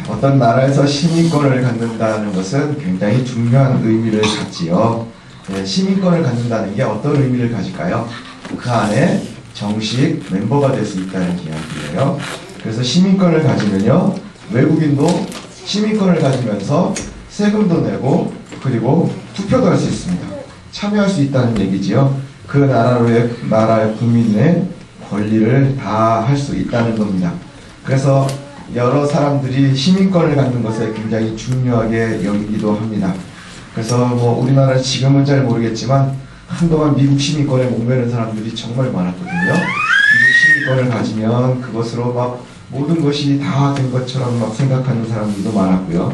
어떤 나라에서 시민권을 갖는다는 것은 굉장히 중요한 의미를 갖지요. 시민권을 갖는다는 게 어떤 의미를 가질까요? 그 안에 정식 멤버가 될 수 있다는 이야기예요. 그래서 시민권을 가지면요, 외국인도 시민권을 가지면서 세금도 내고 그리고 투표도 할 수 있습니다. 참여할 수 있다는 얘기지요. 그 나라의 국민의 권리를 다 할 수 있다는 겁니다. 그래서 여러 사람들이 시민권을 갖는 것에 굉장히 중요하게 여기기도 합니다. 그래서 우리나라는 지금은 잘 모르겠지만 한동안 미국 시민권에 목매는 사람들이 정말 많았거든요. 미국 시민권을 가지면 그것으로 막 모든 것이 다 된 것처럼 막 생각하는 사람들도 많았고요.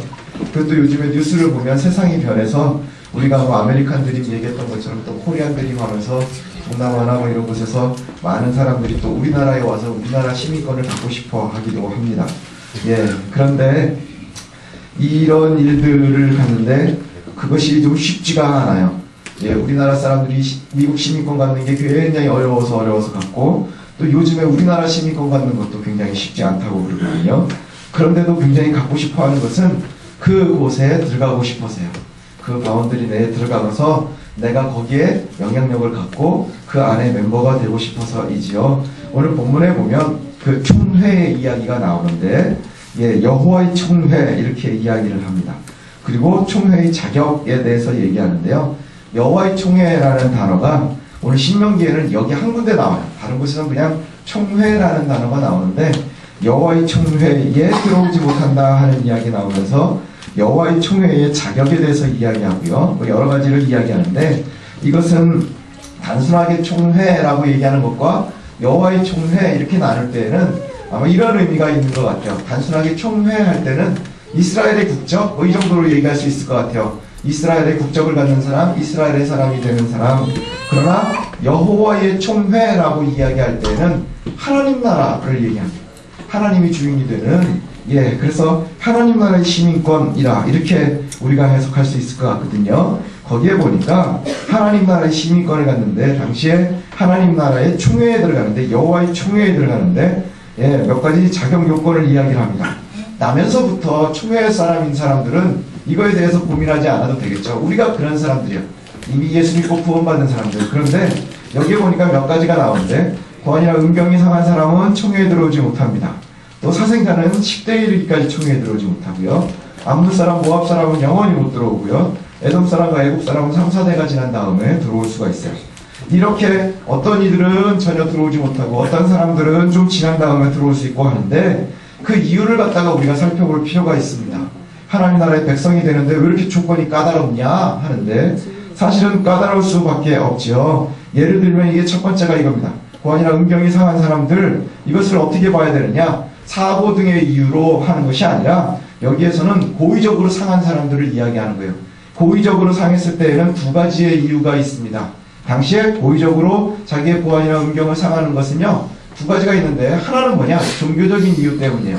그리고 또 요즘에 뉴스를 보면 세상이 변해서 우리가 아메리칸 드림 얘기했던 것처럼 또 코리안 드림 하면서 동남아나 이런 곳에서 많은 사람들이 또 우리나라에 와서 우리나라 시민권을 갖고 싶어 하기도 합니다. 그런데 이런 일들을 갖는데 그것이 좀 쉽지가 않아요. 우리나라 사람들이 미국 시민권 갖는 게 굉장히 어려워서 갖고, 또 요즘에 우리나라 시민권 갖는 것도 굉장히 쉽지 않다고 그러거든요. 그런데도 굉장히 갖고 싶어 하는 것은 그곳에 들어가고 싶어서요. 그 바운더리 내에 들어가서 내가 거기에 영향력을 갖고 그 안에 멤버가 되고 싶어서이지요. 오늘 본문에 보면 그 총회의 이야기가 나오는데, 여호와의 총회 이렇게 이야기를 합니다. 그리고 총회의 자격에 대해서 얘기하는데요. 여호와의 총회라는 단어가 오늘 신명기에는 여기 한 군데 나와요. 다른 곳에는 그냥 총회라는 단어가 나오는데, 여호와의 총회에 들어오지 못한다 하는 이야기 나오면서 여호와의 총회의 자격에 대해서 이야기하고요. 여러 가지를 이야기하는데, 이것은 단순하게 총회라고 얘기하는 것과 여호와의 총회 이렇게 나눌 때에는 아마 이런 의미가 있는 것 같아요. 단순하게 총회할 때는 이스라엘의 국적 이 정도로 얘기할 수 있을 것 같아요. 이스라엘의 국적을 갖는 사람, 이스라엘의 사람이 되는 사람. 그러나 여호와의 총회라고 이야기할 때는 하나님 나라를 얘기합니다. 하나님이 주인이 되는, 그래서 하나님 나라의 시민권이라 이렇게 우리가 해석할 수 있을 것 같거든요. 거기에 보니까 하나님 나라의 시민권을 갖는데, 당시에 하나님 나라의 총회에 들어가는데, 여호와의 총회에 들어가는데 몇 가지 자격 요건을 이야기를 합니다. 나면서부터 총회 사람인 사람들은 이거에 대해서 고민하지 않아도 되겠죠. 우리가 그런 사람들이야. 이미 예수 믿고 구원받은 사람들. 그런데 여기에 보니까 몇 가지가 나오는데, 고환이나 음경이 상한 사람은 총회에 들어오지 못합니다. 또 사생자는 10대 이르기까지 총회에 들어오지 못하고요. 암몬 사람, 모압 사람은 영원히 못 들어오고요. 에돔 사람과 애굽 사람은 3, 4대가 지난 다음에 들어올 수가 있어요. 이렇게 어떤 이들은 전혀 들어오지 못하고 어떤 사람들은 좀 지난 다음에 들어올 수 있고 하는데, 그 이유를 갖다가 우리가 살펴볼 필요가 있습니다. 하나님 나라의 백성이 되는데 왜 이렇게 조건이 까다롭냐 하는데, 사실은 까다로울 수밖에 없지요. 예를 들면 이게 첫 번째가 이겁니다. 고환이나 음경이 상한 사람들, 이것을 어떻게 봐야 되느냐? 사고 등의 이유로 하는 것이 아니라 여기에서는 고의적으로 상한 사람들을 이야기하는 거예요. 고의적으로 상했을 때에는 두 가지의 이유가 있습니다. 당시에 고의적으로 자기의 고환이나 음경을 상하는 것은요, 두 가지가 있는데, 하나는 뭐냐? 종교적인 이유 때문이에요.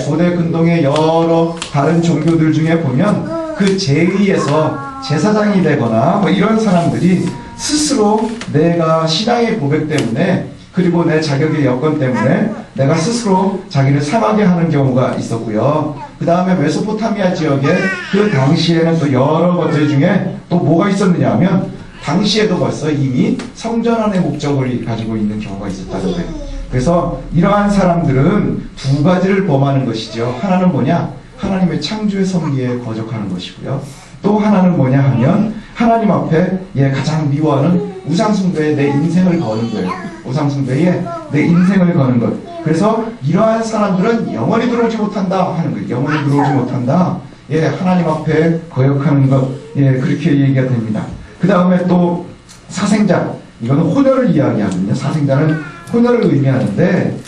고대 근동의 여러 다른 종교들 중에 보면 그 제의에서 제사장이 되거나 이런 사람들이 스스로 내가 신앙의 고백 때문에, 그리고 내 자격의 여건 때문에 내가 스스로 자기를 상하게 하는 경우가 있었고요. 그 다음에 메소포타미아 지역에 그 당시에는 또 여러 것들 중에 또 뭐가 있었느냐 하면, 당시에도 벌써 이미 성전환의 목적을 가지고 있는 경우가 있었다는 거예요. 그래서 이러한 사람들은 두 가지를 범하는 것이죠. 하나는 뭐냐? 하나님의 창조의 섭리에 거적하는 것이고요. 또 하나는 뭐냐 하면, 하나님 앞에 가장 미워하는 우상숭배에 내 인생을 거는 거예요. 우상숭배에 내 인생을 거는 것. 그래서 이러한 사람들은 영원히 들어오지 못한다 하는 거예요. 영원히 들어오지 못한다. 하나님 앞에 거역하는 것. 그렇게 얘기가 됩니다. 그 다음에 또 사생자. 이거는 혼혈을 이야기하거든요. 사생자는 혼혈을 의미하는데,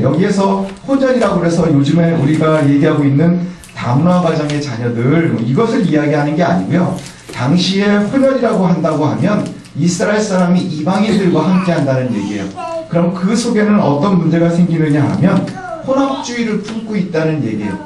여기에서 혼혈이라고 해서 요즘에 우리가 얘기하고 있는 다문화 가정의 자녀들, 이것을 이야기하는 게 아니고요. 당시에 혼혈이라고 한다고 하면 이스라엘 사람이 이방인들과 함께 한다는 얘기예요. 그럼 그 속에는 어떤 문제가 생기느냐 하면 혼합주의를 품고 있다는 얘기예요.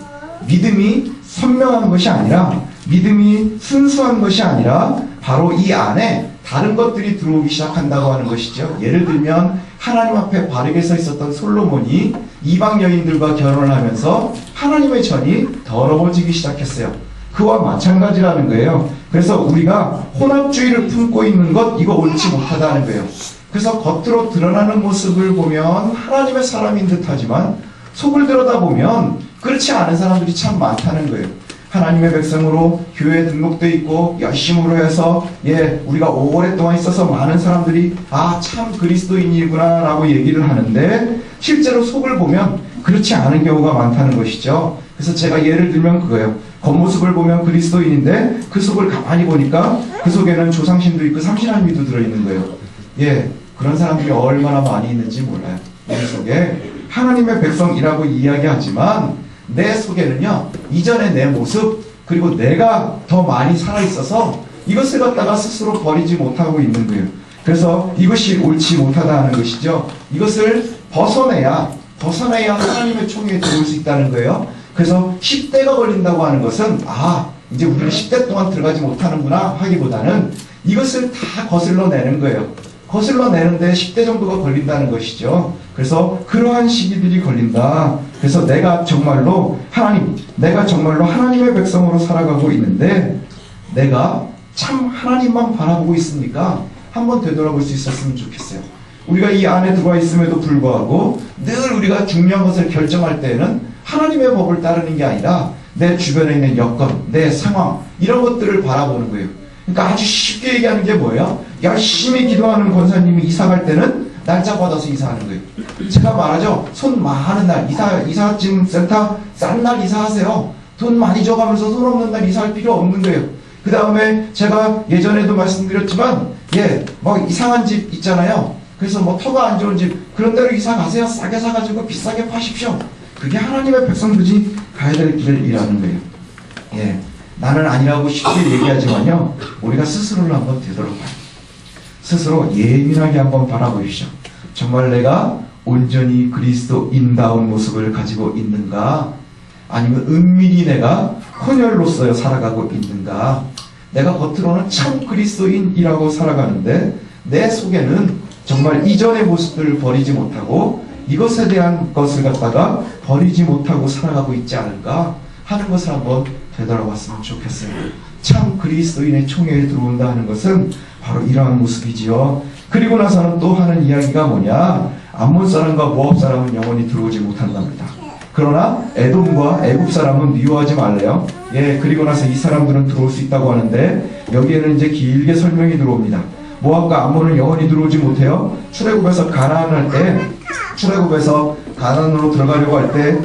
믿음이 선명한 것이 아니라, 믿음이 순수한 것이 아니라 바로 이 안에 다른 것들이 들어오기 시작한다고 하는 것이죠. 예를 들면 하나님 앞에 바르게 서 있었던 솔로몬이 이방 여인들과 결혼을 하면서 하나님의 전이 더러워지기 시작했어요. 그와 마찬가지라는 거예요. 그래서 우리가 혼합주의를 품고 있는 것, 이거 옳지 못하다는 거예요. 그래서 겉으로 드러나는 모습을 보면 하나님의 사람인 듯하지만 속을 들여다보면 그렇지 않은 사람들이 참 많다는 거예요. 하나님의 백성으로 교회에 등록돼 있고 열심으로 해서 우리가 오랫동안 있어서 많은 사람들이 참 그리스도인이구나 라고 얘기를 하는데 실제로 속을 보면 그렇지 않은 경우가 많다는 것이죠. 그래서 제가 예를 들면 그거예요. 겉모습을 보면 그리스도인인데 그 속을 가만히 보니까 그 속에는 조상신도 있고 삼신할미도 들어있는 거예요. 그런 사람들이 얼마나 많이 있는지 몰라요. 우리 속에 하나님의 백성이라고 이야기하지만 내 속에는요, 이전의 내 모습, 그리고 내가 더 많이 살아있어서 이것을 갖다가 스스로 버리지 못하고 있는 거예요. 그래서 이것이 옳지 못하다는 것이죠. 이것을 벗어내야 하나님의 총회에 들어올 수 있다는 거예요. 그래서 10대가 걸린다고 하는 것은 이제 우리는 10대 동안 들어가지 못하는구나 하기보다는 이것을 다 거슬러내는 거예요. 거슬러내는데 10대 정도가 걸린다는 것이죠. 그래서 그러한 시기들이 걸린다. 그래서 내가 정말로 하나님의 백성으로 살아가고 있는데 내가 참 하나님만 바라보고 있습니까? 한번 되돌아볼 수 있었으면 좋겠어요. 우리가 이 안에 들어와 있음에도 불구하고 늘 우리가 중요한 것을 결정할 때에는 하나님의 법을 따르는 게 아니라 내 주변에 있는 여건, 내 상황, 이런 것들을 바라보는 거예요. 그러니까 아주 쉽게 얘기하는 게 뭐예요? 열심히 기도하는 권사님이 이사 갈 때는 날짜 받아서 이사하는 거예요. 제가 말하죠. 손 많은 날, 이사짐 센터 싼 날 이사하세요. 돈 많이 줘가면서 돈 없는 날 이사할 필요 없는 거예요. 그 다음에 제가 예전에도 말씀드렸지만, 이상한 집 있잖아요. 그래서 터가 안 좋은 집, 그런 데로 이사 가세요. 싸게 사가지고 비싸게 파십시오. 그게 하나님의 백성들이 가야 될 길이라는 거예요. 나는 아니라고 쉽게 얘기하지만요, 우리가 스스로를 한번 되돌아봐요. 스스로 예민하게 한번 바라보십시오. 정말 내가 온전히 그리스도인다운 모습을 가지고 있는가? 아니면 은밀히 내가 혼혈로서 살아가고 있는가? 내가 겉으로는 참 그리스도인이라고 살아가는데 내 속에는 정말 이전의 모습들을 버리지 못하고 이것에 대한 것을 갖다가 버리지 못하고 살아가고 있지 않은가 하는 것을 한번 되돌아봤으면 좋겠어요. 참 그리스도인의 총회에 들어온다 하는 것은 바로 이러한 모습이지요. 그리고 나서는 또 하는 이야기가 뭐냐? 암몬 사람과 모압 사람은 영원히 들어오지 못한답니다. 그러나 에돔과 애굽 사람은 미워하지 말래요. 그리고 나서 이 사람들은 들어올 수 있다고 하는데 여기에는 이제 길게 설명이 들어옵니다. 모압과 암몬은 영원히 들어오지 못해요. 출애굽에서 가나안으로 들어가려고 할 때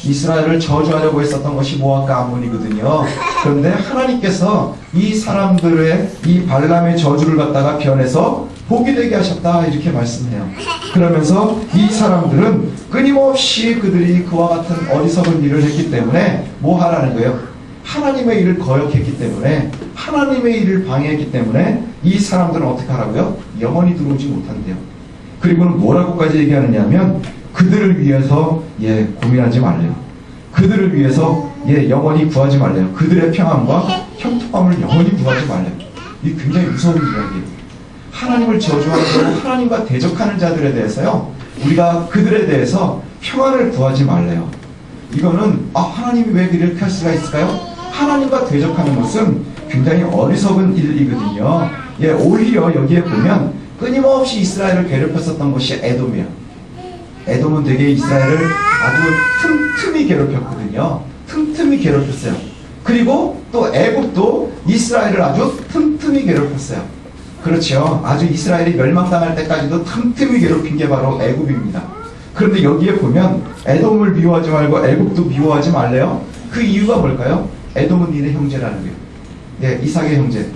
이스라엘을 저주하려고 했었던 것이 모압과 암몬이거든요. 그런데 하나님께서 이 사람들의 이 발람의 저주를 갖다가 변해서 복이 되게 하셨다 이렇게 말씀해요. 그러면서 이 사람들은 끊임없이 그들이 그와 같은 어리석은 일을 했기 때문에 뭐 하라는 거예요? 하나님의 일을 거역했기 때문에, 하나님의 일을 방해했기 때문에 이 사람들은 어떻게 하라고요? 영원히 들어오지 못한대요. 그리고는 뭐라고까지 얘기하느냐 하면 그들을 위해서 고민하지 말래요. 그들을 위해서 영원히 구하지 말래요. 그들의 평안과 형통함을 영원히 구하지 말래요. 이 굉장히 무서운 이야기예요. 하나님을 저주하고 하나님과 대적하는 자들에 대해서요, 우리가 그들에 대해서 평안을 구하지 말래요. 이거는 하나님이 왜 이렇게 할 수가 있을까요? 하나님과 대적하는 것은 굉장히 어리석은 일이거든요. 오히려 여기에 보면 끊임없이 이스라엘을 괴롭혔었던 것이 에돔이에요. 에돔은 되게 이스라엘을 아주 틈틈이 괴롭혔거든요. 틈틈이 괴롭혔어요. 그리고 또 애굽도 이스라엘을 아주 틈틈이 괴롭혔어요. 그렇죠. 아주 이스라엘이 멸망당할 때까지도 틈틈이 괴롭힌 게 바로 애굽입니다. 그런데 여기에 보면 에돔을 미워하지 말고 애굽도 미워하지 말래요. 그 이유가 뭘까요? 에돔은 니네 형제라는 거예요. 이삭의 형제,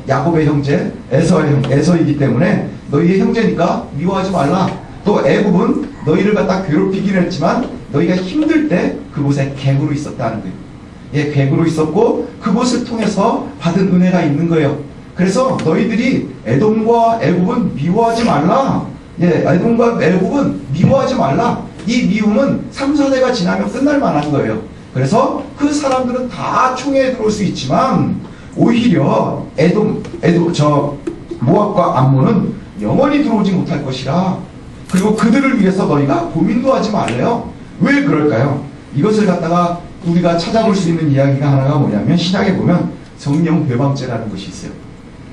야곱의 형제, 에서이기 때문에 너희의 형제니까 미워하지 말라. 또 애굽은 너희를 갖다 괴롭히긴 했지만 너희가 힘들 때 그곳에 객으로 있었다는 거예요. 객으로 있었고 그곳을 통해서 받은 은혜가 있는 거예요. 그래서 너희들이 에돔과 애굽은 미워하지 말라. 에돔과 애굽은 미워하지 말라. 이 미움은 3, 4대가 지나면 끝날 만한 거예요. 그래서 그 사람들은 다 총회에 들어올 수 있지만 오히려 모압과 암몬은 영원히 들어오지 못할 것이라. 그리고 그들을 위해서 너희가 고민도 하지 말래요. 왜 그럴까요? 이것을 갖다가 우리가 찾아볼 수 있는 이야기가 하나가 뭐냐면 신약에 보면 성령 회방죄라는 것이 있어요.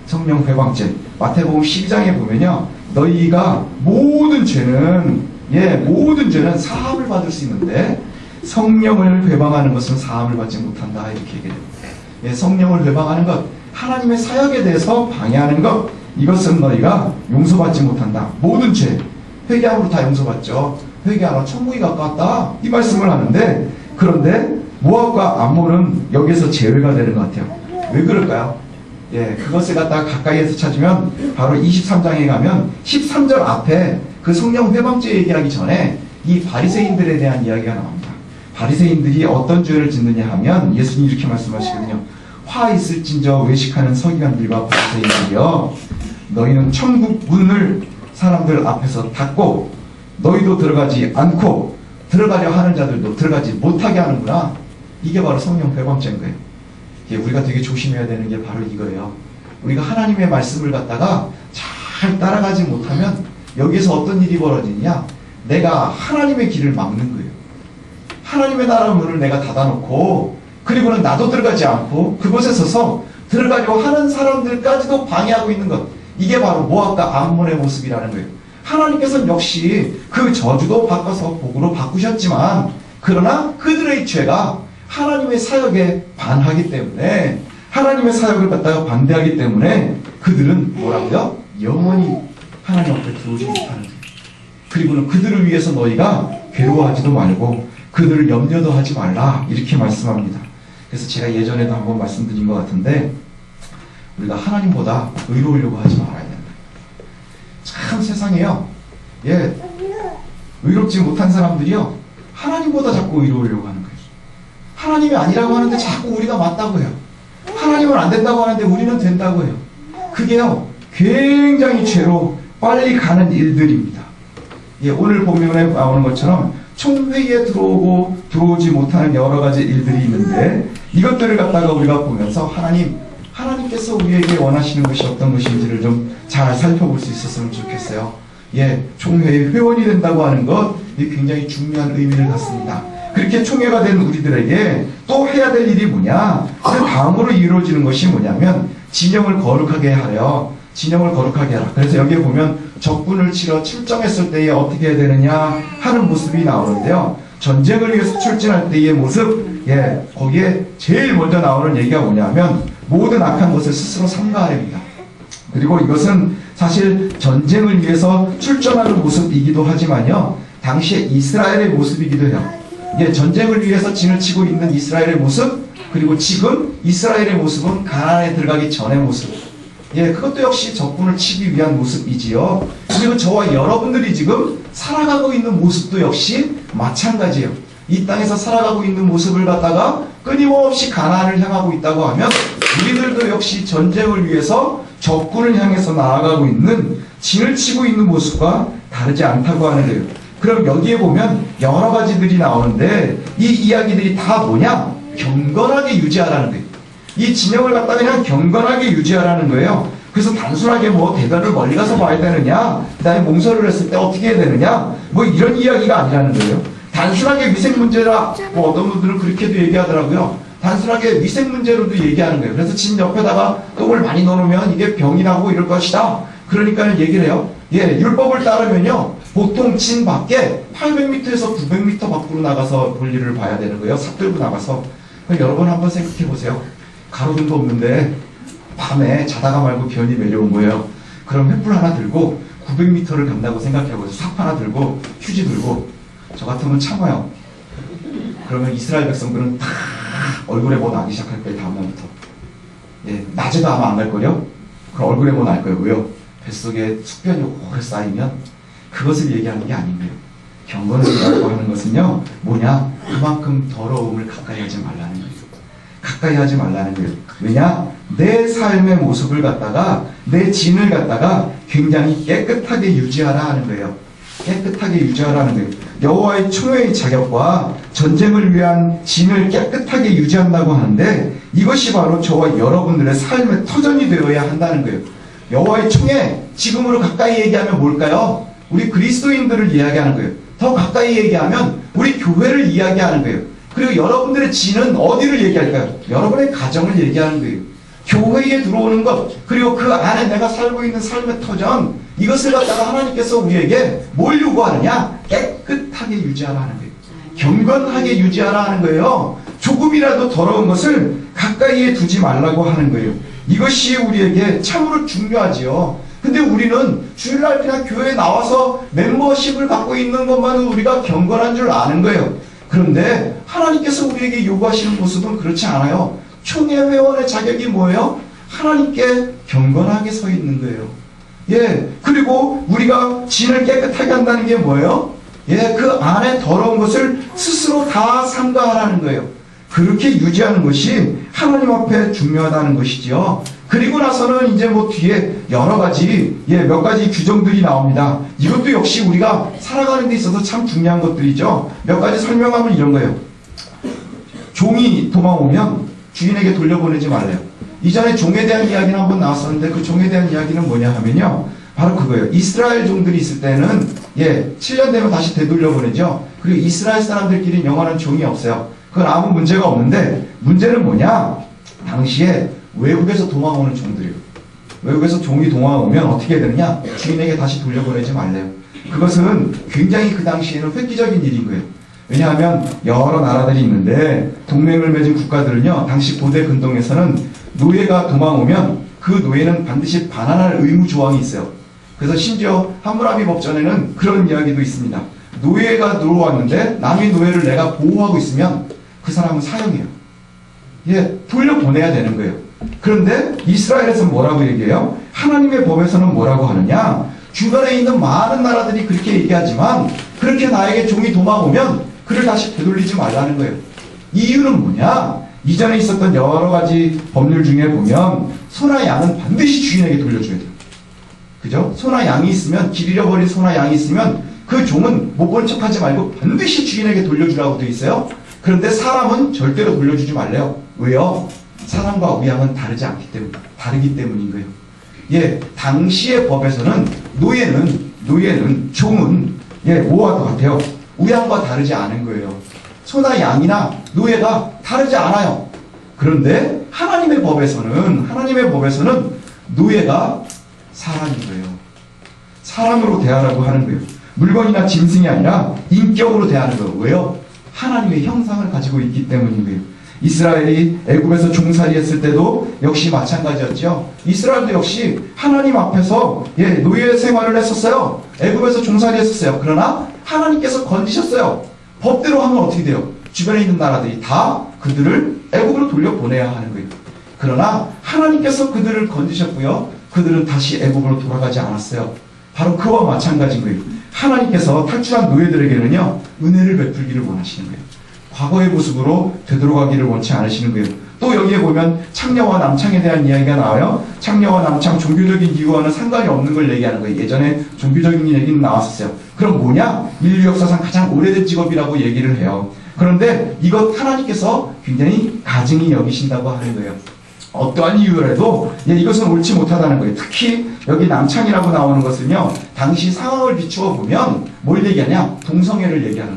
성령 회방죄. 마태복음 12장에 보면요. 너희가 모든 죄는 사함을 받을 수 있는데 성령을 회방하는 것은 사함을 받지 못한다. 이렇게 얘기해요. 예, 성령을 회방하는 것, 하나님의 사역에 대해서 방해하는 것, 이것은 너희가 용서받지 못한다. 모든 죄, 회개함으로 다 용서받죠. 회개하라 천국이 가까웠다. 이 말씀을 하는데, 그런데 모압과 암몬은 여기에서 제외가 되는 것 같아요. 왜 그럴까요? 예, 그것을 갖다가 가까이에서 찾으면 바로 23장에 가면 13절 앞에 그 성령 회방죄 얘기하기 전에 이 바리새인들에 대한 이야기가 나옵니다. 바리새인들이 어떤 죄를 짓느냐 하면 예수님이 이렇게 말씀하시거든요. 화 있을진저 외식하는 서기관들과 바리새인들이여, 너희는 천국 문을 사람들 앞에서 닫고 너희도 들어가지 않고 들어가려 하는 자들도 들어가지 못하게 하는구나. 이게 바로 성령 회방죄인 거예요. 우리가 되게 조심해야 되는 게 바로 이거예요. 우리가 하나님의 말씀을 갖다가 잘 따라가지 못하면 여기에서 어떤 일이 벌어지냐, 내가 하나님의 길을 막는 거예요. 하나님의 나라 문을 내가 닫아놓고, 그리고는 나도 들어가지 않고 그곳에 서서 들어가려고 하는 사람들까지도 방해하고 있는 것, 이게 바로 모압과 암몬의 모습이라는 거예요. 하나님께서는 역시 그 저주도 바꿔서 복으로 바꾸셨지만, 그러나 그들의 죄가 하나님의 사역에 반하기 때문에, 하나님의 사역을 갖다가 반대하기 때문에 그들은 뭐라고요? 영원히 하나님 앞에 들어오지 못하는 거예요. 그리고는 그들을 위해서 너희가 괴로워하지도 말고 그들을 염려도 하지 말라, 이렇게 말씀합니다. 그래서 제가 예전에도 한번 말씀드린 것 같은데, 우리가 하나님보다 의로우려고 하지 말아야 된다. 참 세상에요, 예, 의롭지 못한 사람들이요, 하나님보다 자꾸 의로우려고 하는 거예요. 하나님이 아니라고 하는데 자꾸 우리가 맞다고 해요. 하나님은 안 된다고 하는데 우리는 된다고 해요. 그게요, 굉장히 죄로 빨리 가는 일들입니다. 예, 오늘 본문에 나오는 것처럼 총회에 들어오고 들어오지 못하는 여러 가지 일들이 있는데, 이것들을 갖다가 우리가 보면서 하나님께서 우리에게 원하시는 것이 어떤 것인지를 좀 잘 살펴볼 수 있었으면 좋겠어요. 예, 총회의 회원이 된다고 하는 것, 이 굉장히 중요한 의미를 갖습니다. 그렇게 총회가 된 우리들에게 또 해야 될 일이 뭐냐? 그 다음으로 이루어지는 것이 뭐냐면 진영을 거룩하게 하려. 진영을 거룩하게 하라. 그래서 여기에 보면 적군을 치러 출정했을 때에 어떻게 해야 되느냐 하는 모습이 나오는데요. 전쟁을 위해서 출진할 때의 모습, 예, 거기에 제일 먼저 나오는 얘기가 뭐냐면 모든 악한 것을 스스로 삼가하렵니다. 그리고 이것은 사실 전쟁을 위해서 출전하는 모습이기도 하지만요, 당시에 이스라엘의 모습이기도 해요. 예, 전쟁을 위해서 진을 치고 있는 이스라엘의 모습, 그리고 지금 이스라엘의 모습은 가나안에 들어가기 전의 모습. 예, 그것도 역시 적군을 치기 위한 모습이지요. 그리고 저와 여러분들이 지금 살아가고 있는 모습도 역시 마찬가지예요. 이 땅에서 살아가고 있는 모습을 갖다가 끊임없이 가나안을 향하고 있다고 하면 우리들도 역시 전쟁을 위해서 적군을 향해서 나아가고 있는, 진을 치고 있는 모습과 다르지 않다고 하는 거예요. 그럼 여기에 보면 여러 가지들이 나오는데 이 이야기들이 다 뭐냐? 경건하게 유지하라는 거예요. 이 진영을 갖다가 그냥 경건하게 유지하라는 거예요. 그래서 단순하게 뭐 대단을 멀리 가서 봐야 되느냐, 그 다음에 몽설을 했을 때 어떻게 해야 되느냐, 뭐 이런 이야기가 아니라는 거예요. 단순하게 위생 문제라, 뭐 어떤 분들은 그렇게도 얘기하더라고요. 단순하게 위생 문제로도 얘기하는 거예요. 그래서 진 옆에다가 똥을 많이 넣으면 이게 병이 나고 이럴 것이다. 그러니까 얘기를 해요. 예, 율법을 따르면요, 보통 진 밖에 800m에서 900m 밖으로 나가서 볼일을 봐야 되는 거예요. 삽 들고 나가서. 여러분 한번 생각해 보세요. 가로등도 없는데 밤에 자다가 말고 변이 내려온 거예요. 그럼 횃불 하나 들고 900m를 간다고 생각해 보세요. 삽 하나 들고 휴지 들고. 저 같으면 참아요. 그러면 이스라엘 백성들은 다 얼굴에 뭐 나기 시작할 거예요. 다음날부터. 예, 낮에도 아마 안 갈 거요. 그럼 얼굴에 뭐 날 거예요. 왜요? 뱃속에 숙변이 오래 쌓이면 그것을 얘기하는 게 아닌데요. 경건이라고 하는 것은요, 뭐냐? 그만큼 더러움을 가까이 하지 말라는 거예요. 가까이 하지 말라는 거예요. 왜냐? 내 삶의 모습을 갖다가, 내 진을 갖다가 굉장히 깨끗하게 유지하라 하는 거예요. 깨끗하게 유지하라는 거예요. 여호와의 총회의 자격과 전쟁을 위한 진을 깨끗하게 유지한다고 하는데, 이것이 바로 저와 여러분들의 삶의 터전이 되어야 한다는 거예요. 여호와의 총회, 지금으로 가까이 얘기하면 뭘까요? 우리 그리스도인들을 이야기하는 거예요. 더 가까이 얘기하면 우리 교회를 이야기하는 거예요. 그리고 여러분들의 지는 어디를 얘기할까요? 여러분의 가정을 얘기하는 거예요. 교회에 들어오는 것, 그리고 그 안에 내가 살고 있는 삶의 터전, 이것을 갖다가 하나님께서 우리에게 뭘 요구하느냐? 깨끗하게 유지하라는 거예요. 경건하게 유지하라는 거예요. 조금이라도 더러운 것을 가까이에 두지 말라고 하는 거예요. 이것이 우리에게 참으로 중요하지요. 근데 우리는 주일날 그냥 교회에 나와서 멤버십을 갖고 있는 것만은 우리가 경건한 줄 아는 거예요. 그런데 하나님께서 우리에게 요구하시는 모습은 그렇지 않아요. 총회 회원의 자격이 뭐예요? 하나님께 경건하게 서 있는 거예요. 예, 그리고 우리가 진을 깨끗하게 한다는 게 뭐예요? 예, 그 안에 더러운 것을 스스로 다 삼가하라는 거예요. 그렇게 유지하는 것이 하나님 앞에 중요하다는 것이지요. 그리고 나서는 이제 뭐 뒤에 여러 가지, 몇 가지 규정들이 나옵니다. 이것도 역시 우리가 살아가는 데 있어서 참 중요한 것들이죠. 몇 가지 설명하면 이런 거예요. 종이 도망오면 주인에게 돌려보내지 말래요. 이전에 종에 대한 이야기는 한번 나왔었는데 그 종에 대한 이야기는 뭐냐 하면요. 바로 그거예요. 이스라엘 종들이 있을 때는 7년 되면 다시 되돌려보내죠. 그리고 이스라엘 사람들끼리 영원한 종이 없어요. 그건 아무 문제가 없는데 문제는 뭐냐? 당시에 외국에서 도망오는 종들이에요. 외국에서 종이 도망오면 어떻게 되느냐? 주인에게 다시 돌려보내지 말래요. 그것은 굉장히 그 당시에는 획기적인 일인 거예요. 왜냐하면 여러 나라들이 있는데 동맹을 맺은 국가들은요, 당시 고대 근동에서는 노예가 도망오면 그 노예는 반드시 반환할 의무 조항이 있어요. 그래서 심지어 함무라비 법전에는 그런 이야기도 있습니다. 노예가 들어왔는데 남의 노예를 내가 보호하고 있으면 그 사람은 사형이에요. 돌려보내야 되는 거예요. 그런데 이스라엘에서는 뭐라고 얘기해요? 하나님의 법에서는 뭐라고 하느냐? 주변에 있는 많은 나라들이 그렇게 얘기하지만 그렇게 나에게 종이 도망오면 그를 다시 되돌리지 말라는 거예요. 이유는 뭐냐? 이전에 있었던 여러 가지 법률 중에 보면 소나 양은 반드시 주인에게 돌려줘야 돼요. 그죠? 소나 양이 있으면, 길 잃어버린 소나 양이 있으면 그 종은 못 본 척하지 말고 반드시 주인에게 돌려주라고 되어 있어요. 그런데 사람은 절대로 돌려주지 말래요. 왜요? 사람과 우리 양은 다르기 때문인 거예요. 당시의 법에서는 노예는, 종은 뭐와 같아요? 우양과 다르지 않은 거예요. 소나 양이나 노예가 다르지 않아요. 그런데 하나님의 법에서는 노예가 사람인 거예요. 사람으로 대하라고 하는 거예요. 물건이나 짐승이 아니라 인격으로 대하는 거예요. 왜요? 하나님의 형상을 가지고 있기 때문인 거예요. 이스라엘이 애굽에서 종살이 했을 때도 역시 마찬가지였죠. 이스라엘도 역시 하나님 앞에서 노예 생활을 했었어요. 애굽에서 종살이 했었어요. 그러나 하나님께서 건지셨어요. 법대로 하면 어떻게 돼요? 주변에 있는 나라들이 다 그들을 애굽으로 돌려보내야 하는 거예요. 그러나 하나님께서 그들을 건지셨고요. 그들은 다시 애굽으로 돌아가지 않았어요. 바로 그와 마찬가지인 거예요. 하나님께서 탈출한 노예들에게는요, 은혜를 베풀기를 원하시는 거예요. 과거의 모습으로 되돌아가기를 원치 않으시는 거예요. 또 여기에 보면 창녀와 남창에 대한 이야기가 나와요. 창녀와 남창 종교적인 이유와는 상관이 없는 걸 얘기하는 거예요. 예전에 종교적인 얘기는 나왔었어요. 그럼 뭐냐? 인류 역사상 가장 오래된 직업이라고 얘기를 해요. 그런데 이것 하나님께서 굉장히 가증히 여기신다고 하는 거예요. 어떠한 이유라도 이것은 옳지 못하다는 거예요. 특히 여기 남창이라고 나오는 것은요, 당시 상황을 비추어 보면 뭘 얘기하냐? 동성애를 얘기하는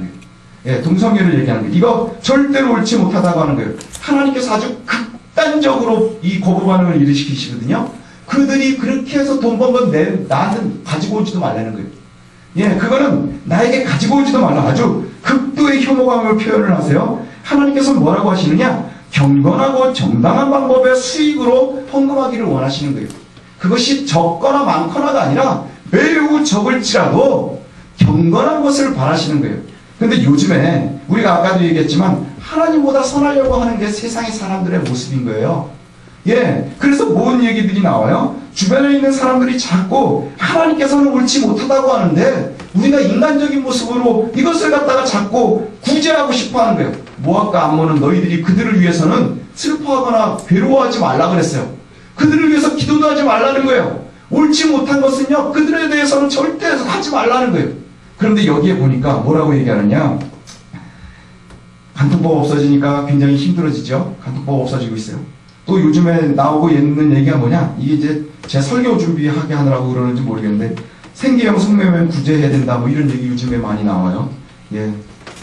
거예요. 동성애를 얘기하는 거예요. 이거 절대로 옳지 못하다고 하는 거예요. 하나님께서 아주 극단적으로 이 거부 반응을 일으키시거든요. 그들이 그렇게 해서 돈 번 건 나한테 가지고 오지도 말라는 거예요. 그거는 나에게 가지고 오지도 말라. 아주 극도의 혐오감을 표현을 하세요. 하나님께서 뭐라고 하시느냐? 경건하고 정당한 방법의 수익으로 헌금하기를 원하시는 거예요. 그것이 적거나 많거나가 아니라 매우 적을지라도 경건한 것을 바라시는 거예요. 근데 요즘에 우리가 아까도 얘기했지만 하나님보다 선하려고 하는 게 세상의 사람들의 모습인 거예요. 그래서 뭔 얘기들이 나와요? 주변에 있는 사람들이 자꾸 하나님께서는 옳지 못하다고 하는데 우리가 인간적인 모습으로 이것을 갖다가 자꾸 구제하고 싶어 하는 거예요. 모압과 암몬은 너희들이 그들을 위해서는 슬퍼하거나 괴로워하지 말라 그랬어요. 그들을 위해서 기도도 하지 말라는 거예요. 옳지 못한 것은요, 그들에 대해서는 절대 하지 말라는 거예요. 그런데 여기에 보니까 뭐라고 얘기하느냐? 간통법 없어지니까 굉장히 힘들어지죠. 간통법 없어지고 있어요. 또 요즘에 나오고 있는 얘기가 뭐냐? 이게 이제 제 설교 준비하게 하느라고 그러는지 모르겠는데 생계형 성매매 구제해야 된다 뭐 이런 얘기 요즘에 많이 나와요. 예.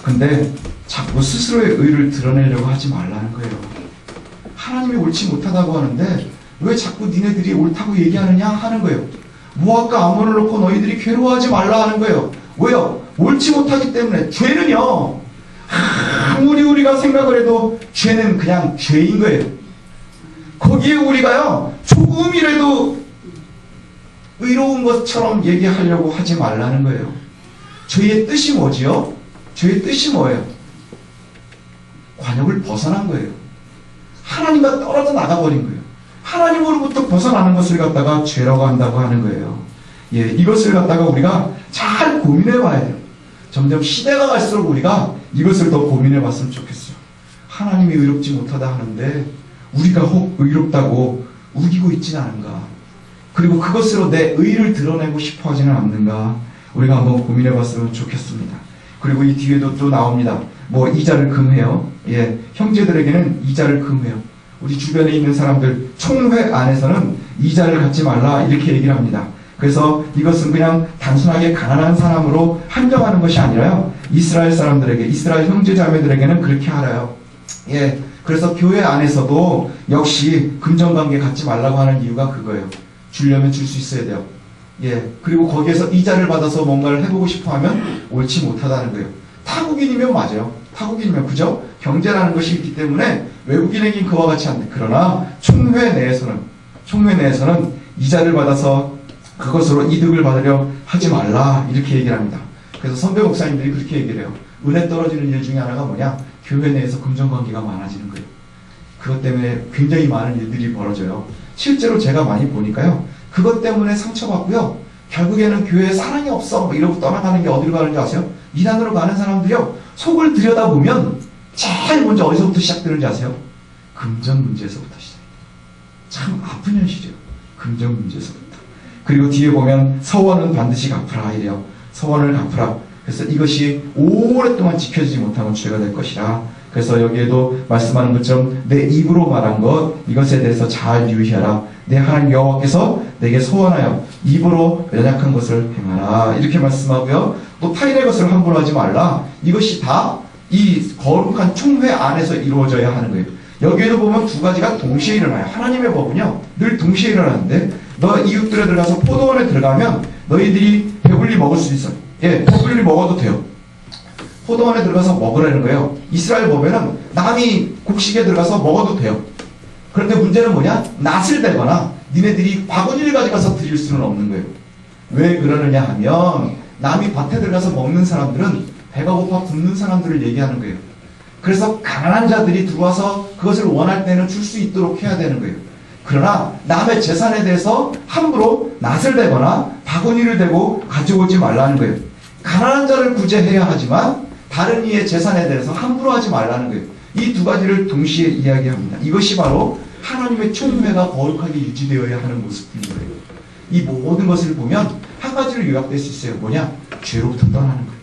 근데 자꾸 스스로의 의를 드러내려고 하지 말라는 거예요. 하나님이 옳지 못하다고 하는데 왜 자꾸 니네들이 옳다고 얘기하느냐 하는 거예요. 모압과 암몬을 놓고 너희들이 괴로워하지 말라 하는 거예요. 왜요? 옳지 못하기 때문에. 죄는요, 아무리 우리가 생각을 해도 죄는 그냥 죄인 거예요. 거기에 우리가요 조금이라도 의로운 것처럼 얘기하려고 하지 말라는 거예요. 죄의 뜻이 뭐지요? 죄의 뜻이 뭐예요? 관역을 벗어난 거예요. 하나님과 떨어져 나가버린 거예요. 하나님으로부터 벗어나는 것을 갖다가 죄라고 한다고 하는 거예요. 예, 이것을 갖다가 우리가 잘 고민해 봐야 돼요. 점점 시대가 갈수록 우리가 이것을 더 고민해 봤으면 좋겠어요. 하나님이 의롭지 못하다 하는데 우리가 혹 의롭다고 우기고 있지는 않은가? 그리고 그것으로 내 의를 드러내고 싶어 하지는 않는가? 우리가 한번 고민해 봤으면 좋겠습니다. 그리고 이 뒤에도 또 나옵니다. 뭐 이자를 금해요. 예, 형제들에게는 이자를 금해요. 우리 주변에 있는 사람들 총회 안에서는 이자를 갖지 말라 이렇게 얘기를 합니다. 그래서 이것은 그냥 단순하게 가난한 사람으로 한정하는 것이 아니라요. 이스라엘 사람들에게, 이스라엘 형제자매들에게는 그렇게 하라요. 예, 그래서 교회 안에서도 역시 금전관계 갖지 말라고 하는 이유가 그거예요. 주려면 줄 수 있어야 돼요. 예, 그리고 거기에서 이자를 받아서 뭔가를 해보고 싶어 하면 옳지 못하다는 거예요. 타국인이면 맞아요. 타국인이면, 그죠? 경제라는 것이 있기 때문에 외국인에겐 그와 같이 안 돼. 그러나 총회 내에서는 이자를 받아서 그것으로 이득을 받으려 하지 말라 이렇게 얘기를 합니다. 그래서 선배 목사님들이 그렇게 얘기를 해요. 은혜 떨어지는 일 중에 하나가 뭐냐? 교회 내에서 금전관계가 많아지는 거예요. 그것 때문에 굉장히 많은 일들이 벌어져요. 실제로 제가 많이 보니까요. 그것 때문에 상처받고요. 결국에는 교회에 사랑이 없어 뭐 이러고 떠나가는 게 어디로 가는지 아세요? 이단으로 가는 사람들이요. 속을 들여다보면 제일 먼저 어디서부터 시작되는지 아세요? 금전 문제에서부터 시작해요. 참 아픈 현실이에요. 금전 문제에서부터. 그리고 뒤에 보면 서원은 반드시 갚으라 이래요. 서원을 갚으라. 그래서 이것이 오랫동안 지켜지지 못하면 죄가 될 것이라. 그래서 여기에도 말씀하는 것처럼 내 입으로 말한 것 이것에 대해서 잘 유의하라. 내 하나님 여호와께서 내게 소원하여 입으로 연약한 것을 행하라 이렇게 말씀하고요. 또 타인의 것을 함부로 하지 말라. 이것이 다 이 거룩한 총회 안에서 이루어져야 하는 거예요. 여기에도 보면 두 가지가 동시에 일어나요. 하나님의 법은요 늘 동시에 일어나는데 너 이웃들에 들어가서 포도원에 들어가면 너희들이 배불리 먹을 수 있어요. 예, 배불리 먹어도 돼요. 포도원에 들어가서 먹으라는 거예요. 이스라엘 법에는 남이 곡식에 들어가서 먹어도 돼요. 그런데 문제는 뭐냐? 낫을 대거나 니네들이 바구니를 가져가서 드릴 수는 없는 거예요. 왜 그러느냐 하면 남이 밭에 들어가서 먹는 사람들은 배가 고파 굶는 사람들을 얘기하는 거예요. 그래서 가난한 자들이 들어와서 그것을 원할 때는 줄 수 있도록 해야 되는 거예요. 그러나 남의 재산에 대해서 함부로 낫을 대거나 바구니를 대고 가져오지 말라는 거예요. 가난한 자를 구제해야 하지만 다른 이의 재산에 대해서 함부로 하지 말라는 거예요. 이 두 가지를 동시에 이야기합니다. 이것이 바로 하나님의 총회가 거룩하게 유지되어야 하는 모습인 거예요. 이 모든 것을 보면 한 가지로 요약될 수 있어요. 뭐냐? 죄로부터 떠나는 거예요.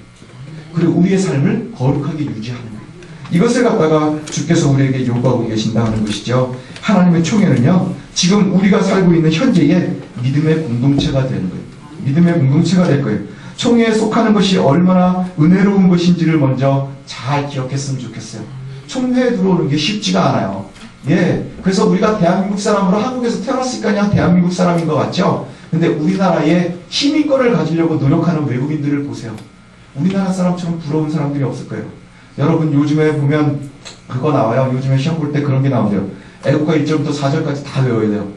그리고 우리의 삶을 거룩하게 유지하는 거예요. 이것을 갖다가 주께서 우리에게 요구하고 계신다 하는 것이죠. 하나님의 총회는요, 지금 우리가 살고 있는 현재의 믿음의 공동체가 되는 거예요. 믿음의 공동체가 될 거예요. 총회에 속하는 것이 얼마나 은혜로운 것인지를 먼저 잘 기억했으면 좋겠어요. 총회에 들어오는 게 쉽지가 않아요. 예, 그래서 우리가 대한민국 사람으로 한국에서 태어났으니까 그냥 대한민국 사람인 것 같죠? 근데 우리나라에 시민권을 가지려고 노력하는 외국인들을 보세요. 우리나라 사람처럼 부러운 사람들이 없을 거예요. 여러분 요즘에 보면 그거 나와요. 요즘에 시험 볼 때 그런 게 나오죠. 애국가 1절부터 4절까지 다 외워야 돼요.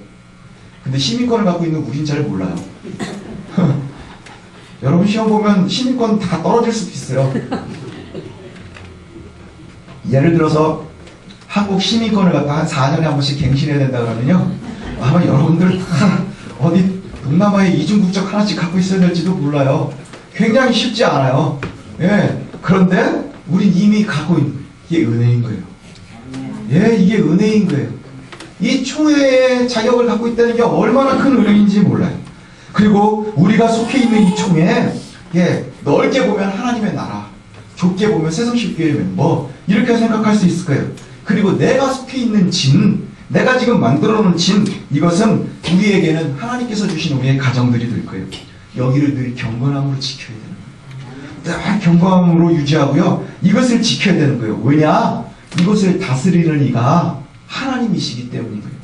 근데 시민권을 갖고 있는 우린 잘 몰라요. 여러분 시험 보면 시민권 다 떨어질 수도 있어요. 예를 들어서 한국 시민권을 갖다 한 4년에 한 번씩 갱신해야 된다 그러면요. 아마 여러분들 다 어디 동남아에 이중국적 하나씩 갖고 있어야 될지도 몰라요. 굉장히 쉽지 않아요. 예. 그런데 우린 이미 갖고 있는 거예요. 이게 은혜인 거예요. 예, 이게 은혜인 거예요. 이 총회의 자격을 갖고 있다는 게 얼마나 큰 은혜인지 몰라요. 그리고 우리가 속해 있는 이 총회, 예, 넓게 보면 하나님의 나라, 좁게 보면 새성십교회 멤버, 이렇게 생각할 수 있을 거예요. 그리고 내가 속해 있는 진, 내가 지금 만들어 놓은 진, 이것은 우리에게는 하나님께서 주신 우리의 가정들이 될 거예요. 여기를 늘 경건함으로 지켜야 되는 거예요. 늘 경건함으로 유지하고요. 이것을 지켜야 되는 거예요. 왜냐? 이것을 다스리는 이가 하나님이시기 때문인 거예요.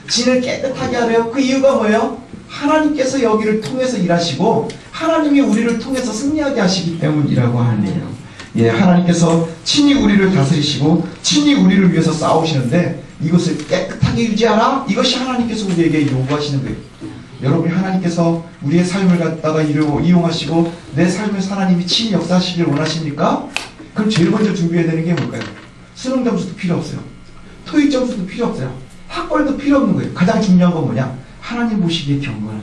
진을 깨끗하게 하래요. 그 이유가 뭐예요? 하나님께서 여기를 통해서 일하시고 하나님이 우리를 통해서 승리하게 하시기 때문이라고 하는 거예요. 예, 하나님께서 친히 우리를 다스리시고 친히 우리를 위해서 싸우시는데 이것을 깨끗하게 유지하라. 이것이 하나님께서 우리에게 요구하시는 거예요. 여러분이 하나님께서 우리의 삶을 갖다가 이용하시고 내 삶에서 하나님이 친히 역사하시길 원하십니까? 그럼 제일 먼저 준비해야 되는 게 뭘까요? 수능 점수도 필요 없어요. 토익 점수도 필요 없어요. 학벌도 필요 없는 거예요. 가장 중요한 건 뭐냐? 하나님 보시기에 경건한 거예요.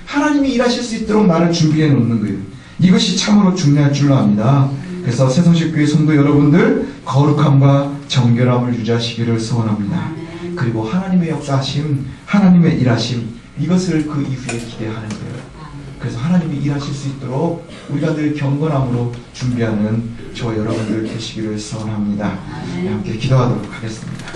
하나님이 일하실 수 있도록 나를 준비해 놓는 거예요. 이것이 참으로 중요할 줄로 압니다. 그래서 새성식교회 성도 여러분들 거룩함과 정결함을 유지하시기를 소원합니다. 그리고 하나님의 역사하심, 하나님의 일하심, 이것을 그 이후에 기대하는 거예요. 그래서 하나님이 일하실 수 있도록 우리가 늘 경건함으로 준비하는 저와 여러분들 되시기를 소원합니다. 함께 기도하도록 하겠습니다.